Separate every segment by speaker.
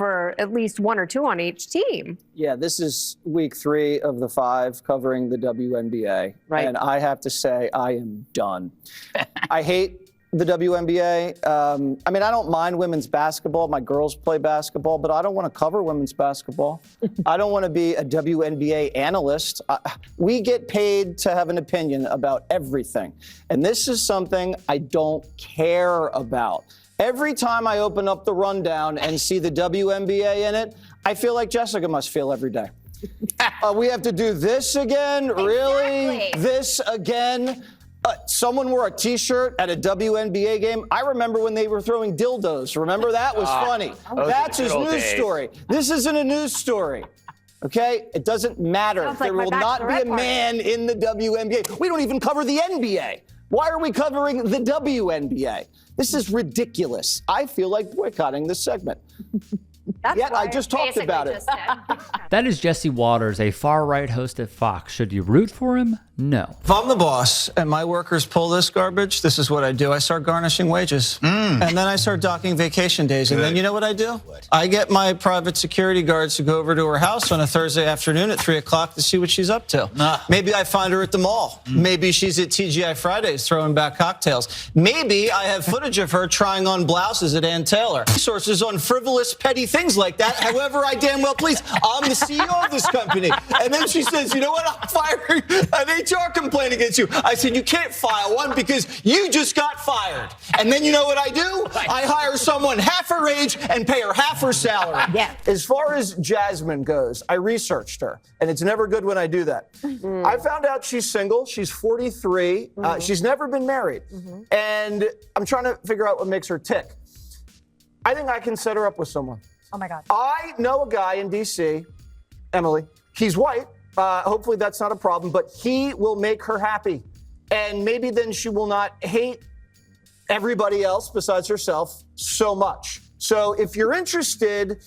Speaker 1: for at least 1 or 2 on each team.
Speaker 2: Yeah, this is week 3 of the 5 covering the WNBA.
Speaker 1: Right.
Speaker 2: And I have to say, I am done. I hate the WNBA. I mean, I don't mind women's basketball. My girls play basketball, but I don't want to cover women's basketball. I don't want to be a WNBA analyst. We get paid to have an opinion about everything. And this is something I don't care about. Every time I open up the rundown and see the WNBA in it, I feel like Jessica must feel every day. We have to do this again? Really?
Speaker 3: Exactly.
Speaker 2: This again? Someone wore a T-shirt at a WNBA game. I remember when they were throwing dildos. Remember that was funny. That's his news story. This isn't a news story. Okay? It doesn't matter.
Speaker 1: Sounds like
Speaker 2: there
Speaker 1: my
Speaker 2: will not be a
Speaker 1: bachelorette party.
Speaker 2: man in the WNBA. We don't even cover the NBA. Why are we covering the WNBA? This is ridiculous. I feel like boycotting this segment. Yet I just talked about it.
Speaker 4: That is Jesse Waters, a far-right host at Fox. Should you root for him? No.
Speaker 2: If I'm the boss and my workers pull this garbage, this is what I do. I start garnishing wages. And then I start docking vacation days. And then you know what I do? I get my private security guards to go over to her house on a Thursday afternoon at 3 o'clock to see what she's up to. Maybe I find her at the mall. Maybe she's at TGI Fridays throwing back cocktails. Maybe I have footage of her trying on blouses at Ann Taylor. Resources on frivolous, petty things like that. However, I damn well please. I'm the CEO of this company. And then she says, you know what? I'm firing an HR complaint against you. I said, you can't file one because you just got fired. And then you know what I do? I hire someone half her age and pay her half her salary.
Speaker 1: Yeah.
Speaker 2: As far as Jasmine goes, I researched her, and it's never good when I do that. I found out she's single. She's 43. She's never been married. And I'm trying to figure out what makes her tick. I think I can set her up with someone.
Speaker 3: Oh, my God.
Speaker 2: I know a guy in D.C., Emily. He's white. Hopefully that's not a problem, but he will make her happy. And maybe then she will not hate everybody else besides herself so much. So if you're interested,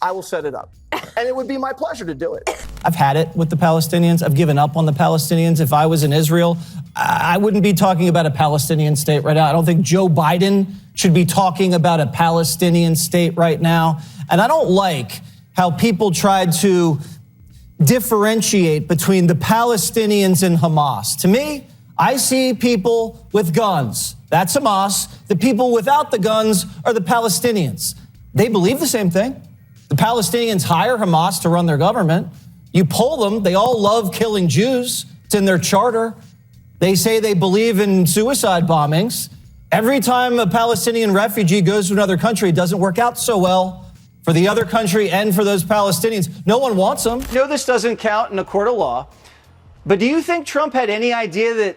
Speaker 2: I will set it up. And it would be my pleasure to do it. I've had it with the Palestinians. I've given up on the Palestinians. If I was in Israel, I wouldn't be talking about a Palestinian state right now. I don't think Joe Biden should be talking about a Palestinian state right now. And I don't like how people tried to differentiate between the Palestinians and Hamas. To me, I see people with guns. That's Hamas. The people without the guns are the Palestinians. They believe the same thing. The Palestinians hire Hamas to run their government. You poll them, they all love killing Jews. It's in their charter. They say they believe in suicide bombings. Every time a Palestinian refugee goes to another country, it doesn't work out so well for the other country and for those Palestinians. No one wants them. You know this doesn't count in a court of law, but do you think Trump had any idea that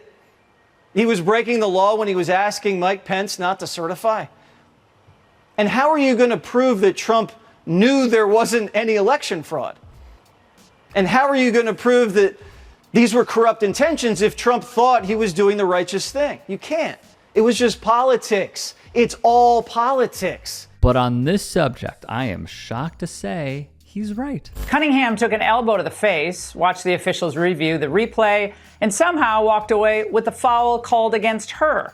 Speaker 2: he was breaking the law when he was asking Mike Pence not to certify? And how are you going to prove that Trump knew there wasn't any election fraud? And how are you going to prove that these were corrupt intentions if Trump thought he was doing the righteous thing? You can't. It was just politics. It's all politics.
Speaker 4: But on this subject, I am shocked to say he's right.
Speaker 5: Cunningham took an elbow to the face, watched the officials review the replay, and somehow walked away with a foul called against her.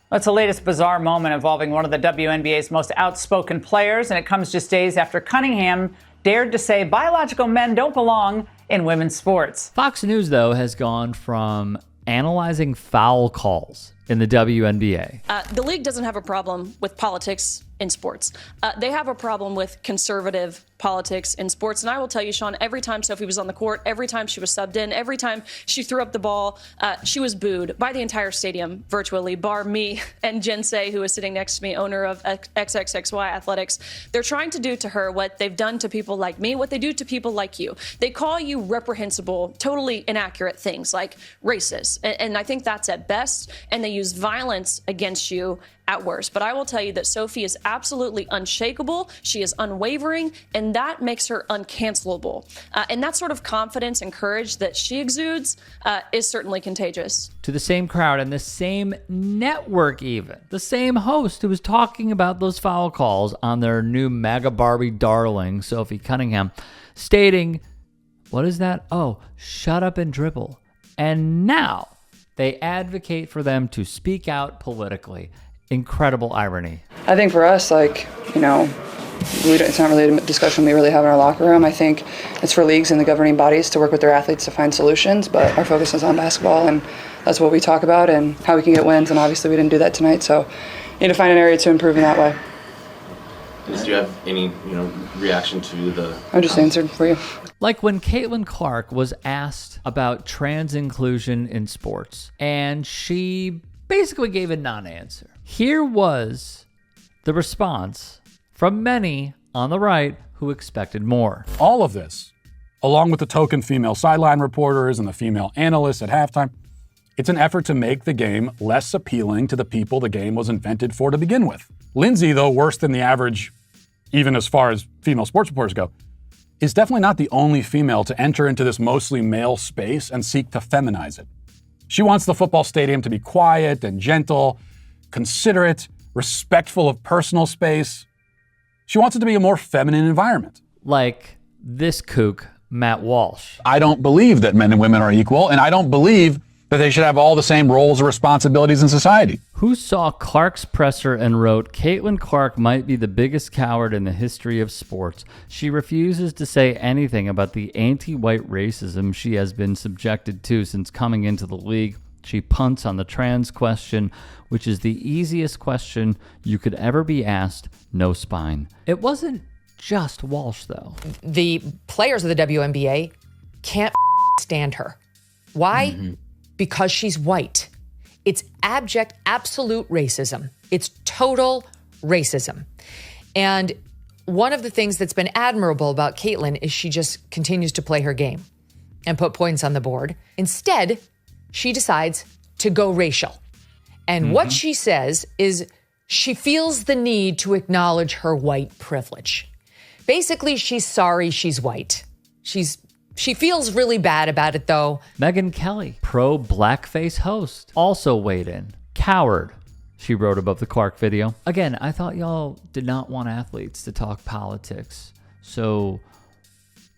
Speaker 5: That's the latest bizarre moment involving one of the WNBA's most outspoken players, and it comes just days after Cunningham dared to say biological men don't belong in women's sports.
Speaker 4: Fox News, though, has gone from analyzing foul calls in the WNBA.
Speaker 6: The league doesn't have a problem with politics in sports. They have a problem with conservative politics in sports. And I will tell you, Sean, every time Sophie was on the court, every time she was subbed in, every time she threw up the ball, she was booed by the entire stadium virtually, bar me and Jen Say, who is sitting next to me, owner of XXXY Athletics. They're trying to do to her what they've done to people like me, what they do to people like you. They call you reprehensible, totally inaccurate things like racist. And I think that's at best. And they use violence against you at worst. But I will tell you that Sophie is absolutely unshakable. She is unwavering, and that makes her uncancelable. And that sort of confidence and courage that she exudes is certainly contagious.
Speaker 4: To the same crowd and the same network even. The same host who was talking about those foul calls on their new MAGA Barbie darling, Sophie Cunningham, stating, what is that? Oh, shut up and dribble. And now they advocate for them to speak out politically. Incredible irony.
Speaker 7: I think for us,
Speaker 3: It's not really a discussion we really have in our locker room. I think it's for leagues and the governing bodies to work with their athletes to find solutions, but our focus is on basketball, and that's what we talk about and how we can get wins, and obviously we didn't do that tonight, so we need to find an area to improve in that way.
Speaker 7: Do you have any, reaction to the...
Speaker 3: I just answered for you.
Speaker 4: Like when Caitlin Clark was asked about trans inclusion in sports, and she basically gave a non-answer. Here was the response from many on the right who expected more.
Speaker 8: All of this, along with the token female sideline reporters and the female analysts at halftime, it's an effort to make the game less appealing to the people the game was invented for to begin with. Lindsay, though worse than the average, even as far as female sports reporters go, is definitely not the only female to enter into this mostly male space and seek to feminize it. She wants the football stadium to be quiet and gentle, considerate, respectful of personal space. She wants it to be a more feminine environment.
Speaker 4: Like this kook, Matt Walsh.
Speaker 8: I don't believe that men and women are equal, and I don't believe that they should have all the same roles or responsibilities in society.
Speaker 4: Who saw Clark's presser and wrote, Caitlin Clark might be the biggest coward in the history of sports. She refuses to say anything about the anti-white racism she has been subjected to since coming into the league. She punts on the trans question, which is the easiest question you could ever be asked, no spine. It wasn't just Walsh, though.
Speaker 9: The players of the WNBA can't stand her. Why? Because she's white. It's abject, absolute racism. It's total racism. And one of the things that's been admirable about Caitlin is she just continues to play her game and put points on the board. Instead, she decides to go racial. And what she says is she feels the need to acknowledge her white privilege. Basically, she's sorry she's white. She feels really bad about it, though.
Speaker 4: Megyn Kelly, pro-blackface host, also weighed in. Coward, she wrote above the Clark video. Again, I thought y'all did not want athletes to talk politics. So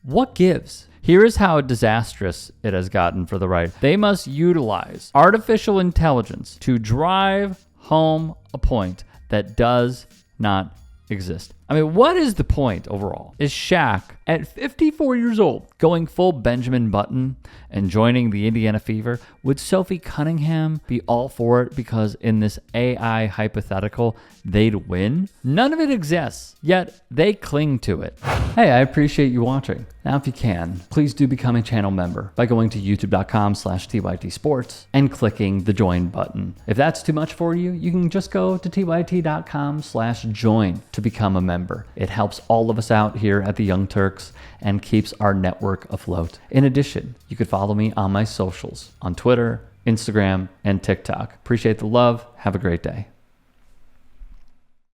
Speaker 4: what gives? Here is how disastrous it has gotten for the right. They must utilize artificial intelligence to drive home a point that does not exist. I mean, what is the point overall? Is Shaq, at 54 years old, going full Benjamin Button and joining the Indiana Fever? Would Sophie Cunningham be all for it because in this AI hypothetical, they'd win? None of it exists, yet they cling to it. Hey, I appreciate you watching. Now, if you can, please do become a channel member by going to youtube.com/TYT Sports and clicking the join button. If that's too much for you, you can just go to tyt.com/join to become a member. It helps all of us out here at the Young Turks and keeps our network afloat. In addition, you could follow me on my socials on Twitter, Instagram, and TikTok. Appreciate the love. Have a great day.